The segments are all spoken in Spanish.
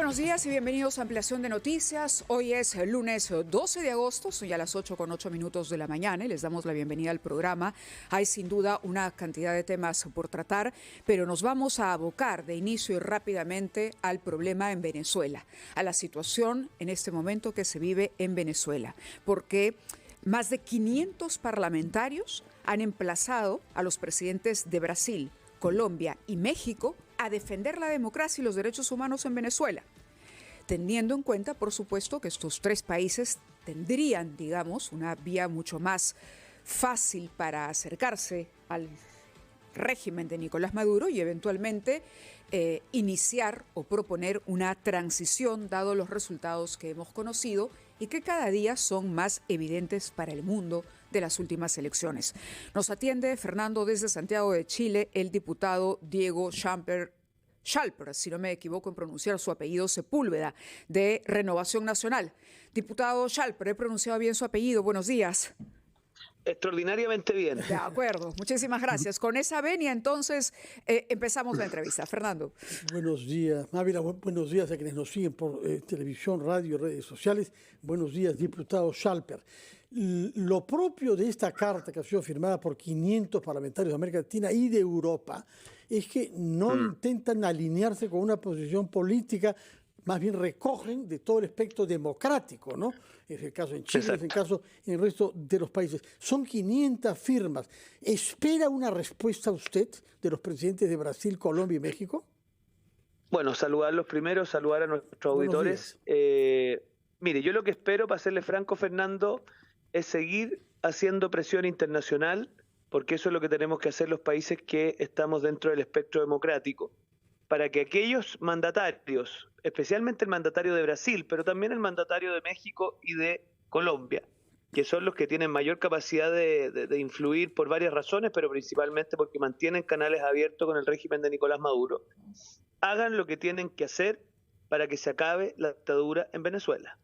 Buenos días y bienvenidos a Ampliación de Noticias. Hoy es el lunes 12 de agosto, son ya las 8:08 de la mañana y les damos la bienvenida al programa. Hay sin duda una cantidad de temas por tratar, pero nos vamos a abocar de inicio y rápidamente al problema en Venezuela, a la situación en este momento que se vive en Venezuela, porque más de 500 parlamentarios han emplazado a los presidentes de Brasil, Colombia y México a defender la democracia y los derechos humanos en Venezuela, teniendo en cuenta, por supuesto, que estos tres países tendrían, digamos, una vía mucho más fácil para acercarse al régimen de Nicolás Maduro y eventualmente iniciar o proponer una transición, dado los resultados que hemos conocido y que cada día son más evidentes para el mundo de las últimas elecciones. Nos atiende Fernando desde Santiago de Chile, el diputado Diego Schalper, si no me equivoco en pronunciar su apellido, Sepúlveda, de Renovación Nacional. Diputado Schalper, he pronunciado bien su apellido. Buenos días. Extraordinariamente bien. De acuerdo, muchísimas gracias. Con esa venia, entonces, empezamos la entrevista. Fernando. Buenos días, Mávila. Buenos días a quienes nos siguen por televisión, radio, redes sociales. Buenos días, diputado Schalper. Lo propio de esta carta que ha sido firmada por 500 parlamentarios de América Latina y de Europa es que no intentan alinearse con una posición política, más bien recogen de todo el espectro democrático, ¿no? Es el caso en Chile, Exacto. es el caso en el resto de los países. Son 500 firmas. ¿Espera una respuesta usted de los presidentes de Brasil, Colombia y México? Bueno, saludarlos primero, saludar a nuestros Buenos auditores. Mire, yo lo que espero, para serle franco, Fernando, es seguir haciendo presión internacional, porque eso es lo que tenemos que hacer los países que estamos dentro del espectro democrático, para que aquellos mandatarios, especialmente el mandatario de Brasil, pero también el mandatario de México y de Colombia, que son los que tienen mayor capacidad de influir por varias razones, pero principalmente porque mantienen canales abiertos con el régimen de Nicolás Maduro, hagan lo que tienen que hacer para que se acabe la dictadura en Venezuela.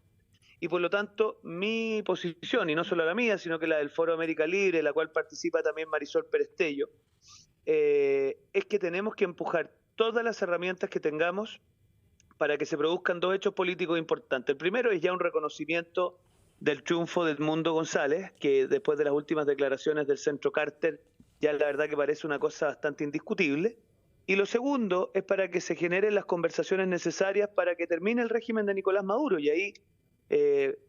Y por lo tanto, mi posición, y no solo la mía, sino que la del Foro América Libre, en la cual participa también Marisol Perestello, es que tenemos que empujar todas las herramientas que tengamos para que se produzcan dos hechos políticos importantes. El primero es ya un reconocimiento del triunfo de Edmundo González, que después de las últimas declaraciones del Centro Carter, ya la verdad que parece una cosa bastante indiscutible. Y lo segundo es para que se generen las conversaciones necesarias para que termine el régimen de Nicolás Maduro. Y ahí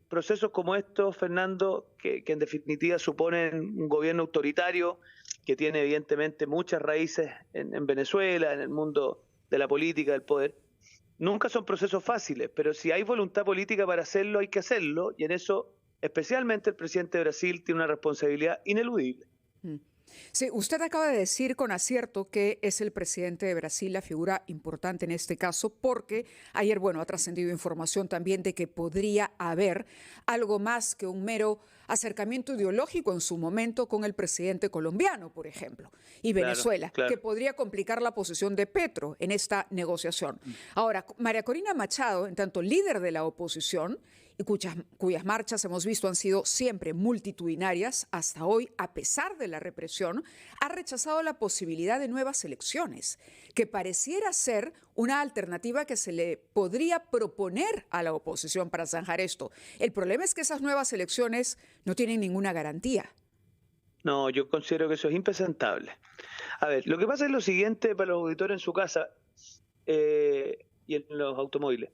procesos como estos, Fernando, que en definitiva suponen un gobierno autoritario que tiene evidentemente muchas raíces en Venezuela, en el mundo de la política, del poder, nunca son procesos fáciles, pero si hay voluntad política para hacerlo, hay que hacerlo, y en eso especialmente el presidente de Brasil tiene una responsabilidad ineludible. Sí, usted acaba de decir con acierto que es el presidente de Brasil la figura importante en este caso, porque ayer, ha trascendido información también de que podría haber algo más que un mero acercamiento ideológico en su momento con el presidente colombiano, por ejemplo, y Venezuela, claro. que podría complicar la posición de Petro en esta negociación. Ahora, María Corina Machado, en tanto líder de la oposición, y cuyas marchas hemos visto han sido siempre multitudinarias hasta hoy, a pesar de la represión, ha rechazado la posibilidad de nuevas elecciones, que pareciera ser una alternativa que se le podría proponer a la oposición para zanjar esto. El problema es que esas nuevas elecciones no tienen ninguna garantía. No, yo considero que eso es impresentable. A ver, lo que pasa es lo siguiente para los auditores en su casa y en los automóviles.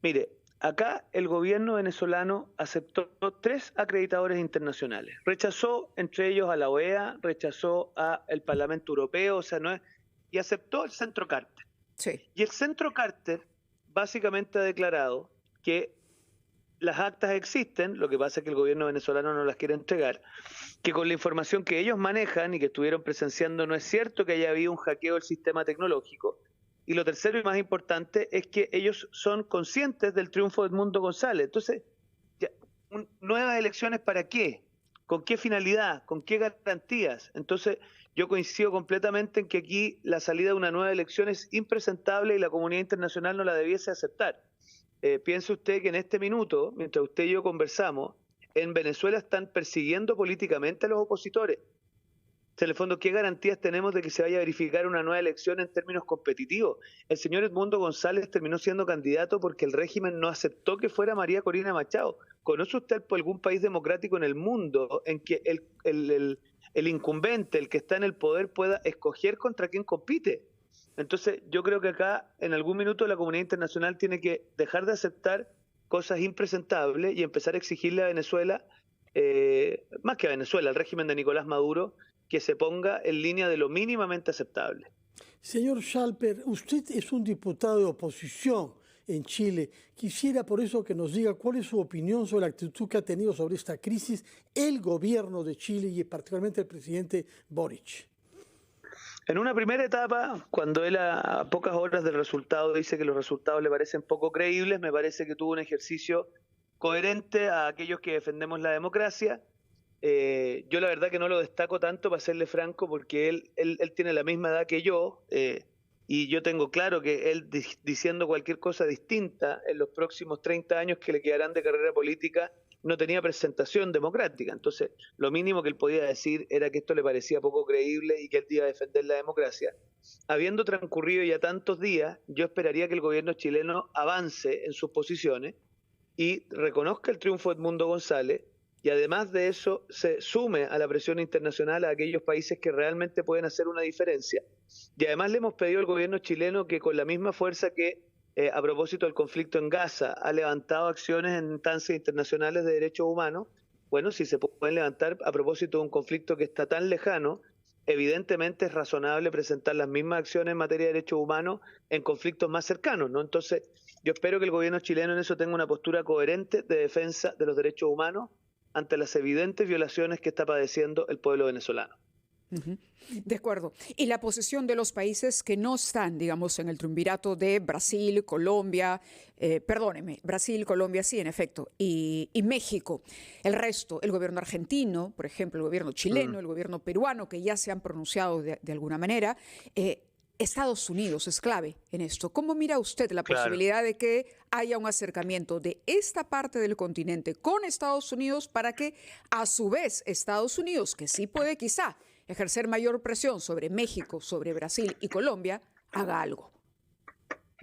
Mire, acá el gobierno venezolano aceptó 3 acreditadores internacionales. Rechazó entre ellos a la OEA, rechazó al Parlamento Europeo, y aceptó el Centro Carter. Sí. Y el Centro Carter básicamente ha declarado que las actas existen, lo que pasa es que el gobierno venezolano no las quiere entregar, que con la información que ellos manejan y que estuvieron presenciando no es cierto que haya habido un hackeo del sistema tecnológico. Y lo tercero y más importante es que ellos son conscientes del triunfo de Edmundo González. Entonces, ¿nuevas elecciones para qué? ¿Con qué finalidad? ¿Con qué garantías? Entonces, yo coincido completamente en que aquí la salida de una nueva elección es impresentable y la comunidad internacional no la debiese aceptar. Piense usted que en este minuto, mientras usted y yo conversamos, en Venezuela están persiguiendo políticamente a los opositores. En el fondo, ¿qué garantías tenemos de que se vaya a verificar una nueva elección en términos competitivos? El señor Edmundo González terminó siendo candidato porque el régimen no aceptó que fuera María Corina Machado. ¿Conoce usted algún país democrático en el mundo en que el incumbente, el que está en el poder, pueda escoger contra quién compite? Entonces, yo creo que acá, en algún minuto, la comunidad internacional tiene que dejar de aceptar cosas impresentables y empezar a exigirle a Venezuela, más que a Venezuela, al régimen de Nicolás Maduro, que se ponga en línea de lo mínimamente aceptable. Señor Schalper, usted es un diputado de oposición en Chile. Quisiera por eso que nos diga cuál es su opinión sobre la actitud que ha tenido sobre esta crisis el gobierno de Chile y particularmente el presidente Boric. En una primera etapa, cuando él a pocas horas del resultado dice que los resultados le parecen poco creíbles, me parece que tuvo un ejercicio coherente a aquellos que defendemos la democracia. Yo la verdad que no lo destaco tanto, para serle franco, porque él tiene la misma edad que yo, y yo tengo claro que él diciendo cualquier cosa distinta en los próximos 30 años que le quedarán de carrera política no tenía presentación democrática. Entonces, lo mínimo que él podía decir era que esto le parecía poco creíble y que él iba a defender la democracia. Habiendo transcurrido ya tantos días, yo esperaría que el gobierno chileno avance en sus posiciones y reconozca el triunfo de Edmundo González, y además de eso se sume a la presión internacional a aquellos países que realmente pueden hacer una diferencia. Y además le hemos pedido al gobierno chileno que, con la misma fuerza que a propósito del conflicto en Gaza ha levantado acciones en instancias internacionales de derechos humanos, bueno, si se pueden levantar a propósito de un conflicto que está tan lejano, evidentemente es razonable presentar las mismas acciones en materia de derechos humanos en conflictos más cercanos, ¿no? Entonces, yo espero que el gobierno chileno en eso tenga una postura coherente de defensa de los derechos humanos ante las evidentes violaciones que está padeciendo el pueblo venezolano. De acuerdo. Y la posición de los países que no están, digamos, en el triunvirato de Brasil, Colombia, Brasil, Colombia, sí, en efecto, y México. El resto, el gobierno argentino, por ejemplo, el gobierno chileno, el gobierno peruano, que ya se han pronunciado de alguna manera. Estados Unidos es clave en esto. ¿Cómo mira usted la posibilidad de que haya un acercamiento de esta parte del continente con Estados Unidos para que, a su vez, Estados Unidos, que sí puede quizá ejercer mayor presión sobre México, sobre Brasil y Colombia, haga algo?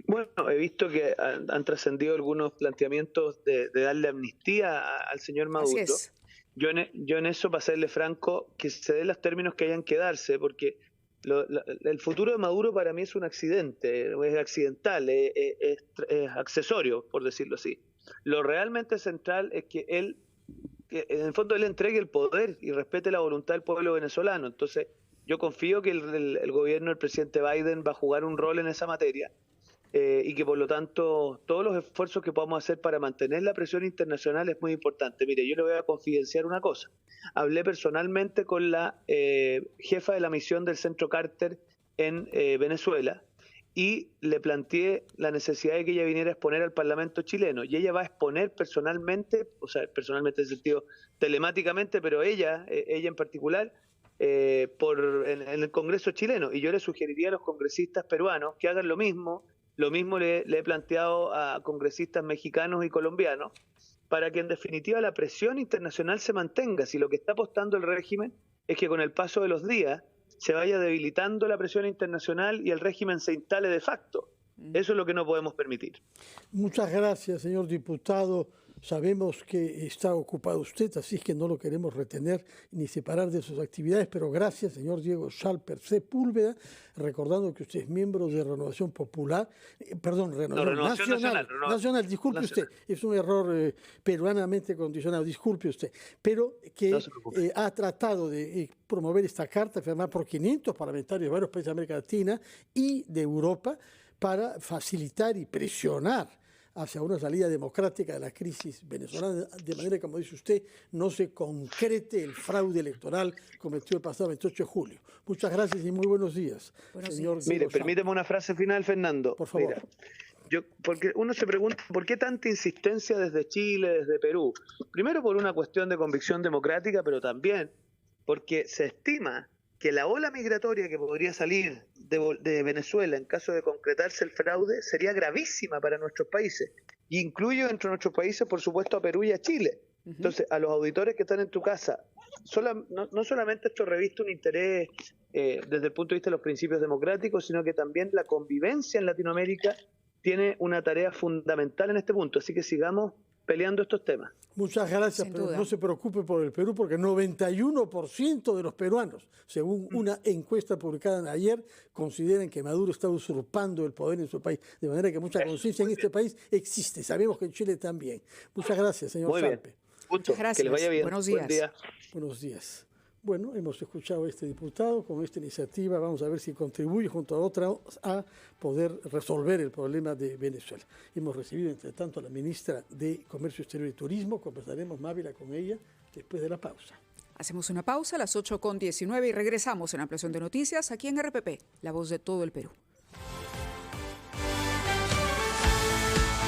Bueno, he visto que han trascendido algunos planteamientos de darle amnistía al señor Maduro. Así es. Yo en eso, para serle franco, que se den los términos que hayan que darse, porque el futuro de Maduro para mí es un accidente, es accidental, es accesorio, por decirlo así. Lo realmente central es que en el fondo él entregue el poder y respete la voluntad del pueblo venezolano. Entonces, yo confío que el gobierno del presidente Biden va a jugar un rol en esa materia, y que por lo tanto todos los esfuerzos que podamos hacer para mantener la presión internacional es muy importante. Mire, yo le voy a confidenciar una cosa. Hablé personalmente con la jefa de la misión del Centro Carter en Venezuela y le planteé la necesidad de que ella viniera a exponer al Parlamento chileno, y ella va a exponer personalmente, o sea, personalmente en el sentido telemáticamente, pero ella en particular, en el Congreso chileno, y yo le sugeriría a los congresistas peruanos que hagan lo mismo le he planteado a congresistas mexicanos y colombianos, para que en definitiva la presión internacional se mantenga. Si lo que está apostando el régimen es que con el paso de los días se vaya debilitando la presión internacional y el régimen se instale de facto. Eso es lo que no podemos permitir. Muchas gracias, señor diputado. Sabemos que está ocupado usted, así es que no lo queremos retener ni separar de sus actividades, pero gracias, señor Diego Schalper Sepúlveda, recordando que usted es miembro de Renovación Popular, Renovación Nacional, disculpe usted, es un error peruanamente condicionado, disculpe usted, pero que ha tratado de promover esta carta firmada por 500 parlamentarios de varios países de América Latina y de Europa para facilitar y presionar hacia una salida democrática de la crisis venezolana, de manera que, como dice usted, no se concrete el fraude electoral cometido el pasado 28 de julio. Muchas gracias y muy buenos días, señor. Mire, permíteme una frase final, Fernando. Por favor. Mira, porque uno se pregunta, ¿por qué tanta insistencia desde Chile, desde Perú? Primero por una cuestión de convicción democrática, pero también porque se estima que la ola migratoria que podría salir de Venezuela en caso de concretarse el fraude sería gravísima para nuestros países. Y incluyo entre nuestros países, por supuesto, a Perú y a Chile. Entonces, a los auditores que están en tu casa, no solamente esto reviste un interés desde el punto de vista de los principios democráticos, sino que también la convivencia en Latinoamérica tiene una tarea fundamental en este punto. Así que sigamos peleando estos temas. Muchas gracias, Sin pero duda. no se preocupe por el Perú, porque 91% de los peruanos, según una encuesta publicada ayer, consideran que Maduro está usurpando el poder en su país. De manera que mucha conciencia en este país existe. Sabemos que en Chile también. Muchas gracias, señor Muy bien. Salpe. Muchas gracias. Que les vaya bien. Buenos Buen días. día. Buenos días. Bueno, hemos escuchado a este diputado con esta iniciativa. Vamos a ver si contribuye junto a otras a poder resolver el problema de Venezuela. Hemos recibido, entre tanto, a la ministra de Comercio Exterior y Turismo. Conversaremos, Mávila, con ella después de la pausa. Hacemos una pausa a las 8:19 y regresamos en Ampliación de Noticias aquí en RPP, la voz de todo el Perú.